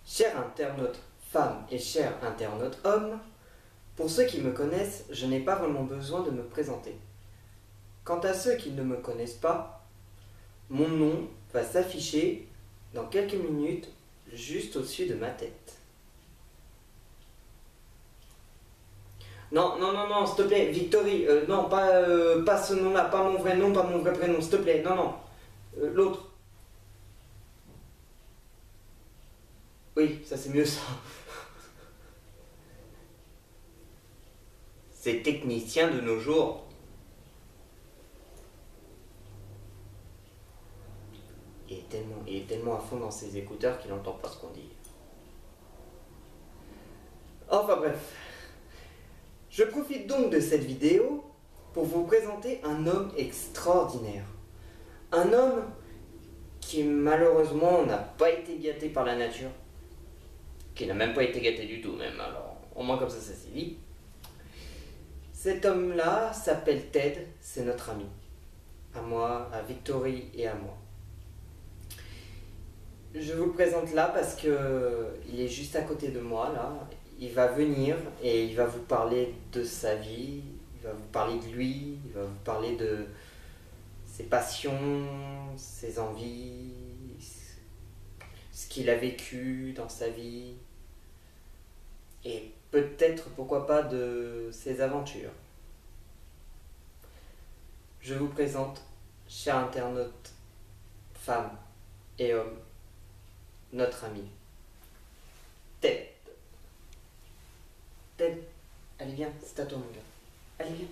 Chers internautes femmes et chers internautes hommes, pour ceux qui me connaissent, je n'ai pas vraiment besoin de me présenter. Quant à ceux qui ne me connaissent pas, mon nom va s'afficher dans quelques minutes juste au-dessus de ma tête. Non, non, non, non, s'il te plaît, Victory, non, pas ce nom-là, pas mon vrai nom, pas mon vrai prénom, s'il te plaît, non, non, l'autre. Oui, ça c'est mieux ça. C'est technicien de nos jours. Il est tellement à fond dans ses écouteurs qu'il n'entend pas ce qu'on dit. Enfin bref. Je profite donc de cette vidéo pour vous présenter un homme extraordinaire. Un homme qui malheureusement n'a pas été gâté par la nature. Qui n'a même pas été gâté du tout même, alors au moins comme ça c'est dit. Cet homme-là s'appelle Ted, c'est notre ami. À moi, à Victory et à moi. Je vous le présente là parce que il est juste à côté de moi là. Il va venir et il va vous parler de sa vie, il va vous parler de lui, il va vous parler de ses passions, ses envies, ce qu'il a vécu dans sa vie et peut-être pourquoi pas de ses aventures. Je vous présente, chers internautes, femmes et hommes, notre ami Ted. Ted, allez viens, c'est à toi mon gars. Allez viens.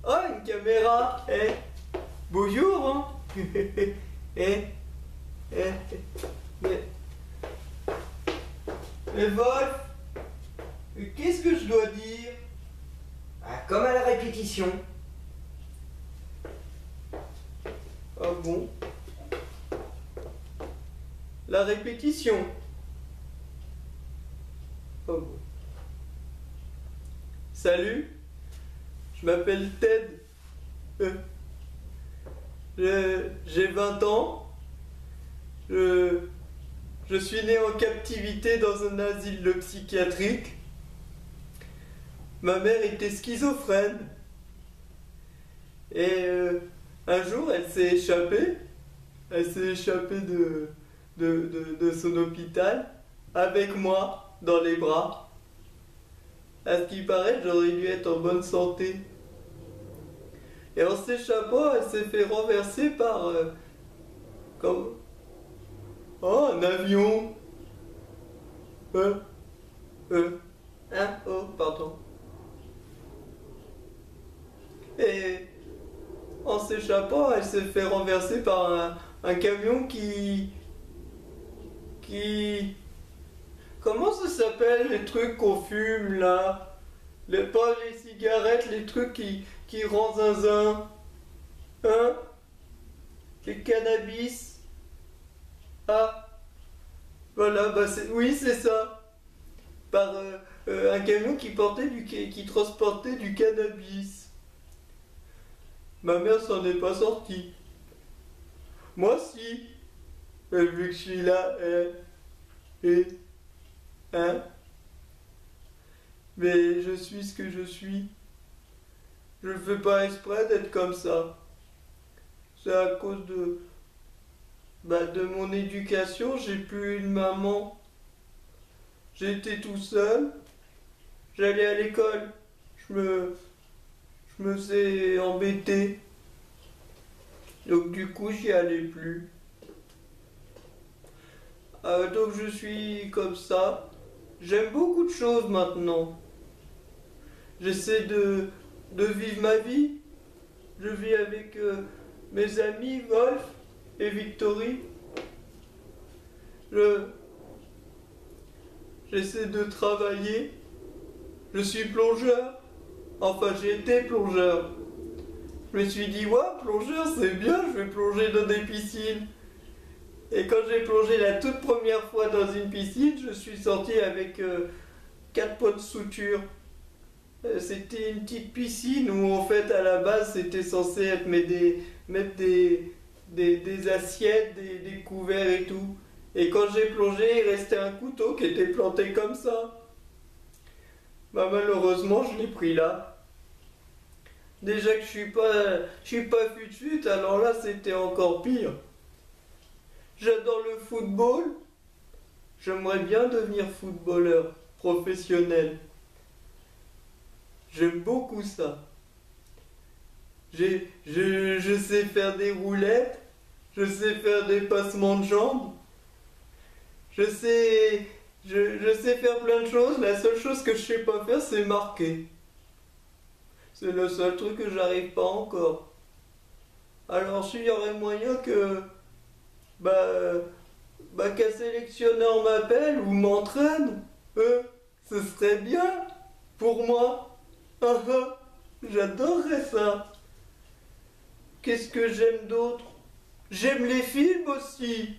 Oh, une caméra. Bonjour hein. Mais Wolf, qu'est-ce que je dois dire? Ah, comme à la répétition. Ah bon? La répétition. Oh bon. Salut, je m'appelle Ted. J'ai 20 ans. Je suis né en captivité dans un asile psychiatrique. Ma mère était schizophrène. Et un jour, elle s'est échappée. Elle s'est échappée de son hôpital avec moi dans les bras. À ce qui paraît, j'aurais dû être en bonne santé. Et en s'échappant, elle s'est fait renverser par... comme... Oh, un avion. Hein? Oh, pardon. Et en s'échappant, elle s'est fait renverser par un camion qui... Comment ça s'appelle les trucs qu'on fume là? Pas les cigarettes, les trucs qui rendent zinzin. Hein? Les cannabis. Ah. Voilà, bah oui c'est ça. Par un camion qui transportait du cannabis. Ma mère s'en est pas sortie. Moi si. Vu que je suis là, hein? Mais je suis ce que je suis. Je ne fais pas exprès d'être comme ça. C'est à cause de mon éducation, j'ai plus une maman. J'étais tout seul. J'allais à l'école. Je me faisais embêter. Donc du coup, j'y allais plus. Donc je suis comme ça. J'aime beaucoup de choses maintenant. J'essaie de vivre ma vie. Je vis avec mes amis Wolf et Victory. J'essaie de travailler. Je suis plongeur. Enfin, j'ai été plongeur. Je me suis dit, ouais, plongeur, c'est bien, je vais plonger dans des piscines. Et quand j'ai plongé la toute première fois dans une piscine, je suis sorti avec 4 pots de suture. C'était une petite piscine où en fait à la base c'était censé être mettre des assiettes, des couverts et tout. Et quand j'ai plongé, il restait un couteau qui était planté comme ça. Bah malheureusement je l'ai pris là. Déjà que je suis pas fut-fut, alors là c'était encore pire. J'adore le football. J'aimerais bien devenir footballeur professionnel. J'aime beaucoup ça. Je sais faire des roulettes, je sais faire des passements de jambes, je sais, je sais faire plein de choses. La seule chose que je sais pas faire, c'est marquer. C'est le seul truc que j'arrive pas encore. Alors s'il y aurait moyen que, bah, qu'un sélectionneur m'appelle ou m'entraîne, ce serait bien pour moi. Ah, ah, j'adorerais ça. Qu'est-ce que j'aime d'autre? J'aime les films aussi.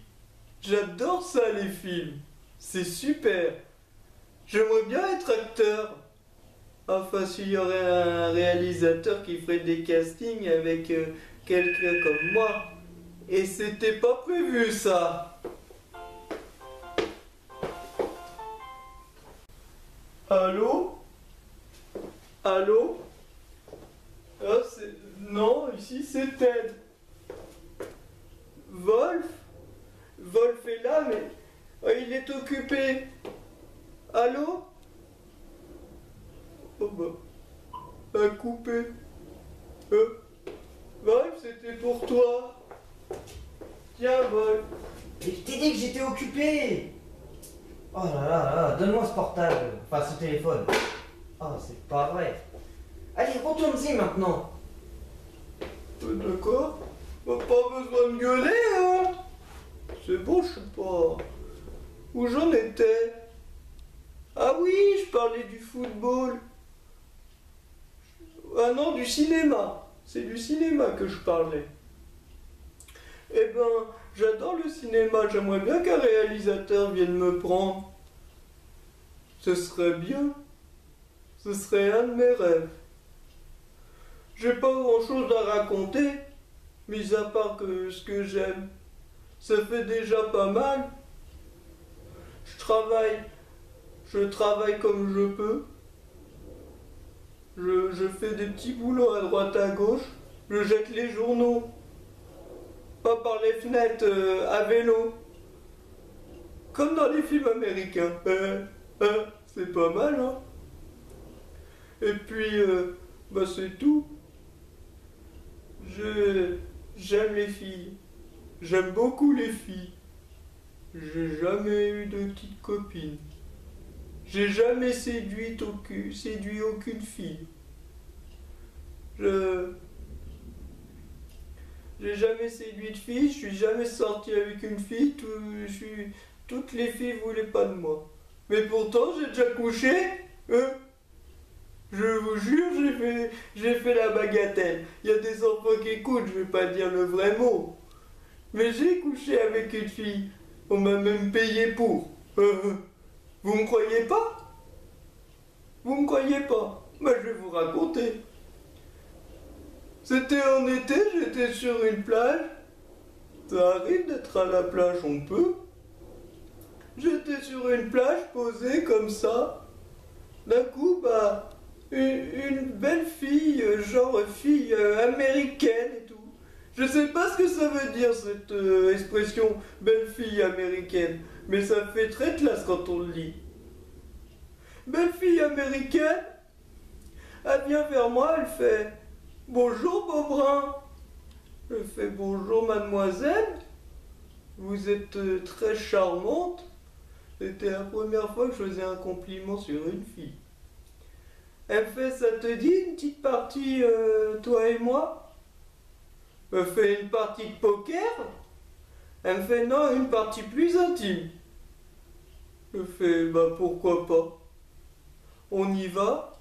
J'adore ça, les films. C'est super. J'aimerais bien être acteur. Enfin, s'il y aurait un réalisateur qui ferait des castings avec quelqu'un comme moi. Et c'était pas prévu, ça. Allô? Allô? Ah, non, ici c'est Ted. Wolf? Wolf est là, mais il est occupé. Allô? Oh bah, a coupé. Wolf, c'était pour toi. Tiens, Wolf. Mais je t'ai dit que j'étais occupé. Oh là là là, donne-moi ce portable, enfin ce téléphone. Oh, c'est pas vrai. Allez, retourne-y maintenant. D'accord. Bah, pas besoin de gueuler, hein. C'est bon, je sais pas. Où j'en étais? Ah oui, je parlais du football. Ah non, du cinéma. C'est du cinéma que je parlais. Eh ben, j'adore le cinéma. J'aimerais bien qu'un réalisateur vienne me prendre. Ce serait bien. Ce serait un de mes rêves. J'ai pas grand-chose à raconter, mis à part que ce que j'aime. Ça fait déjà pas mal. Je travaille comme je peux. Je fais des petits boulots à droite à gauche. Je jette les journaux. Pas par les fenêtres, à vélo. Comme dans les films américains. C'est pas mal, hein. Et puis, bah c'est tout. J'aime les filles. J'aime beaucoup les filles. J'ai jamais eu de petite copine. J'ai jamais séduit aucune fille. J'ai jamais séduit de fille, je suis jamais sorti avec une fille, toutes les filles voulaient pas de moi. Mais pourtant, j'ai déjà couché, je vous jure, j'ai fait la bagatelle. Il y a des enfants qui écoutent, je vais pas dire le vrai mot. Mais j'ai couché avec une fille. On m'a même payé pour. Vous me croyez pas? Vous me croyez pas? Bah, je vais vous raconter. C'était en été, j'étais sur une plage. Ça arrive d'être à la plage, on peut. J'étais sur une plage posée comme ça. D'un coup, bah, une belle fille, genre fille américaine et tout. Je sais pas ce que ça veut dire cette expression belle fille américaine, mais ça fait très classe quand on le lit. Belle fille américaine, elle vient vers moi, elle fait bonjour Beaubrun. Je fais bonjour mademoiselle, vous êtes très charmante. C'était la première fois que je faisais un compliment sur une fille. Elle fait, ça te dit une petite partie, toi et moi? Elle fait une partie de poker? Elle me fait non, une partie plus intime. Je fais, bah pourquoi pas? On y va.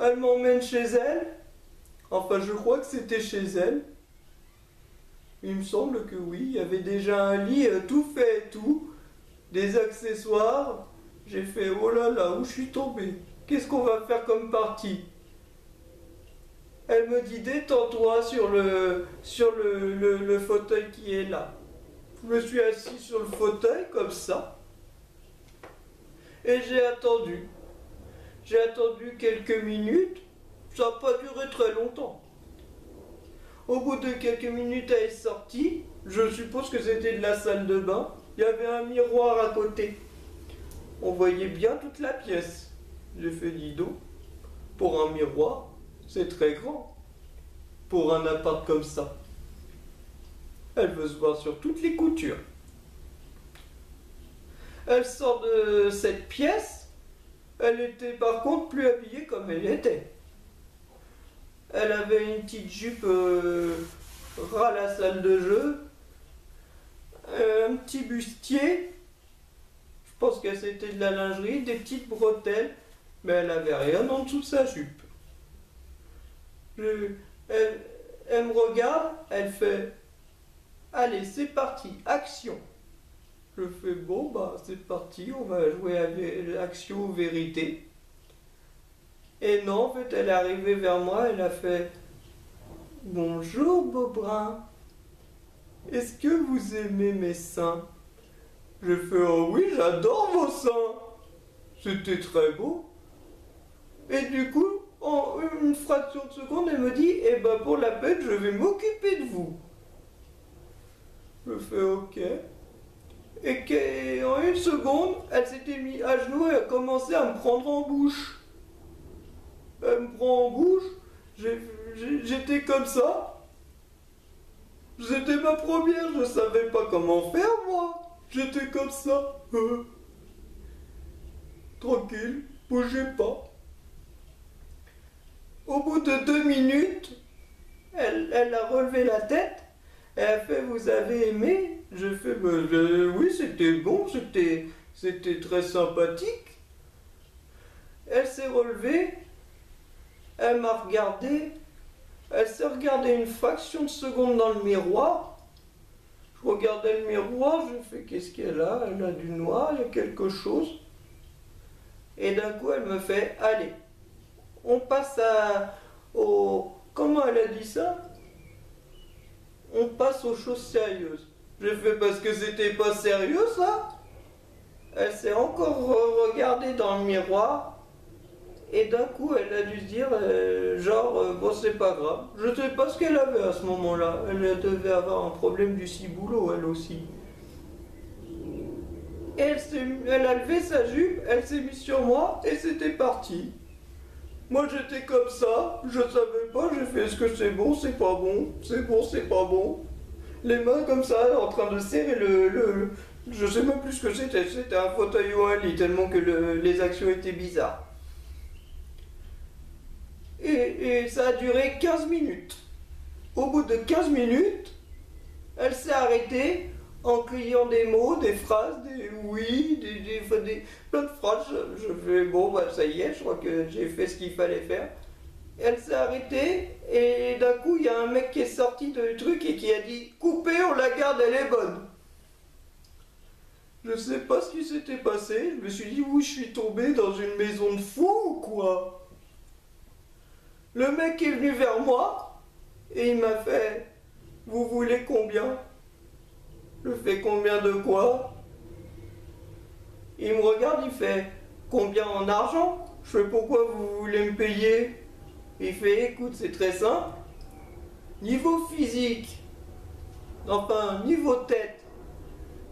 Elle m'emmène chez elle. Enfin, je crois que c'était chez elle. Il me semble que oui, il y avait déjà un lit tout fait et tout. Des accessoires. J'ai fait, oh là là, où je suis tombé? qu'est-ce qu'on va faire comme partie? Elle me dit détends-toi sur le fauteuil qui est là. Je me suis assis sur le fauteuil comme ça et j'ai attendu. J'ai attendu quelques minutes, ça n'a pas duré très longtemps. Au bout de quelques minutes, elle est sortie. Je suppose que c'était de la salle de bain. Il y avait un miroir à côté. On voyait bien toute la pièce. J'ai fait dis donc, pour un miroir, c'est très grand. Pour un appart comme ça. Elle veut se voir sur toutes les coutures. Elle sort de cette pièce. Elle était par contre plus habillée comme elle était. Elle avait une petite jupe ras la salle de jeu, un petit bustier, je pense que c'était de la lingerie, des petites bretelles, mais elle avait rien en dessous de sa jupe. Elle me regarde, elle fait « Allez, c'est parti, action !» Je fais « Bon, bah c'est parti, on va jouer à action ou vérité ». Et non, en fait, elle est arrivée vers moi, elle a fait « Bonjour, Beaubrun, est-ce que vous aimez mes seins ?» Je fais « Oh oui, j'adore vos seins !» C'était très beau. Et du coup, en une fraction de seconde, elle me dit « Eh ben, pour la peine, je vais m'occuper de vous. » Je fais « Ok. » Et en une seconde, elle s'était mise à genoux et a commencé à me prendre en bouche. Elle me prend en bouche, j'étais comme ça. C'était ma première, je savais pas comment faire moi. J'étais comme ça. Tranquille, bougez pas. Au bout de 2 minutes, elle a relevé la tête. Et elle a fait, vous avez aimé? Je fais, oui, c'était bon, c'était très sympathique. Elle s'est relevée. Elle m'a regardé, elle s'est regardée une fraction de seconde dans le miroir. Je regardais le miroir, je fais qu'est-ce qu'elle a? Elle a du noir, il y a quelque chose. Et d'un coup, elle me fait allez, on passe au. Comment elle a dit ça? On passe aux choses sérieuses. Je fais parce que c'était pas sérieux ça? Elle s'est encore regardée dans le miroir. Et d'un coup, elle a dû se dire, bon, c'est pas grave. Je sais pas ce qu'elle avait à ce moment-là. Elle devait avoir un problème du ciboulot, elle aussi. Et elle a levé sa jupe, elle s'est mise sur moi, et c'était parti. Moi, j'étais comme ça, je savais pas, j'ai fait, est-ce que c'est bon, c'est pas bon, c'est bon, c'est pas bon. Les mains comme ça, en train de serrer je sais même plus ce que c'était un fauteuil ou un lit, tellement que les actions étaient bizarres. Et ça a duré 15 minutes. Au bout de 15 minutes, elle s'est arrêtée en criant des mots, des phrases, des oui, plein de phrases. Je fais bon, bah ça y est, je crois que j'ai fait ce qu'il fallait faire. Elle s'est arrêtée et d'un coup, il y a un mec qui est sorti du truc et qui a dit coupez, on la garde, elle est bonne. Je sais pas ce qui s'était passé. Je me suis dit oui, je suis tombé dans une maison de fous ou quoi? Le mec est venu vers moi et il m'a fait « Vous voulez combien ?» Je fais « Combien de quoi ?» Il me regarde, il fait « Combien en argent ?» Je fais « Pourquoi vous voulez me payer ?» Il fait « Écoute, c'est très simple. Niveau physique, enfin niveau tête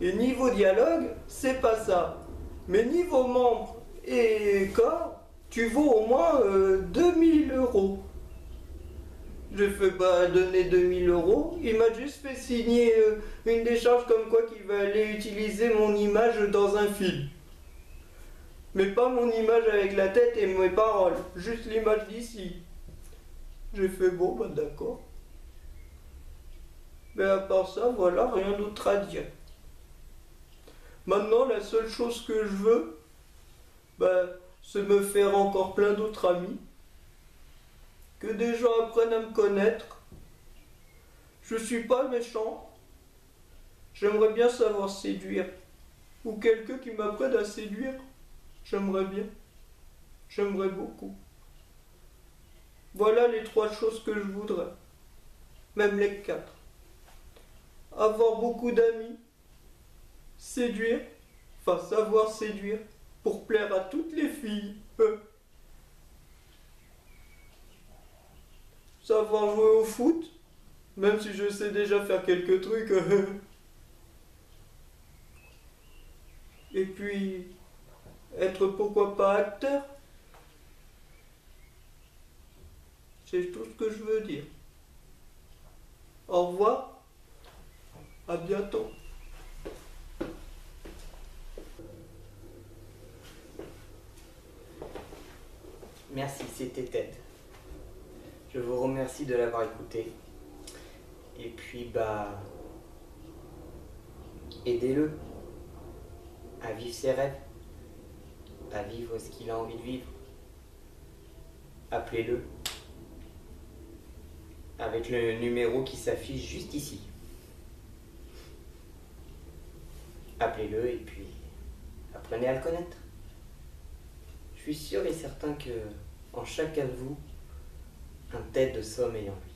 et niveau dialogue, c'est pas ça. Mais niveau membre et corps, tu vaux au moins 2000 €. Je fais pas donner 2000 €. Il m'a juste fait signer une décharge comme quoi qu'il va aller utiliser mon image dans un film. Mais pas mon image avec la tête et mes paroles, juste l'image d'ici. J'ai fait bon, bah d'accord. Mais à part ça, voilà, rien d'autre à dire. Maintenant, la seule chose que je veux, bah, c'est me faire encore plein d'autres amis. Que des gens apprennent à me connaître. Je suis pas méchant. J'aimerais bien savoir séduire. Ou quelqu'un qui m'apprenne à séduire. J'aimerais bien. j'aimerais beaucoup. Voilà les 3 choses que je voudrais. Même les 4. Avoir beaucoup d'amis. Séduire. Enfin, savoir séduire. Pour plaire à toutes les filles. Savoir jouer au foot. Même si je sais déjà faire quelques trucs. Et puis, être pourquoi pas acteur. C'est tout ce que je veux dire. Au revoir. À bientôt. Merci, c'était Ted. Je vous remercie de l'avoir écouté. Et puis, aidez-le à vivre ses rêves, à vivre ce qu'il a envie de vivre. Appelez-le avec le numéro qui s'affiche juste ici. Appelez-le et puis apprenez à le connaître. Je suis sûr et certain que en chacun de vous, un Ted sommeille en lui.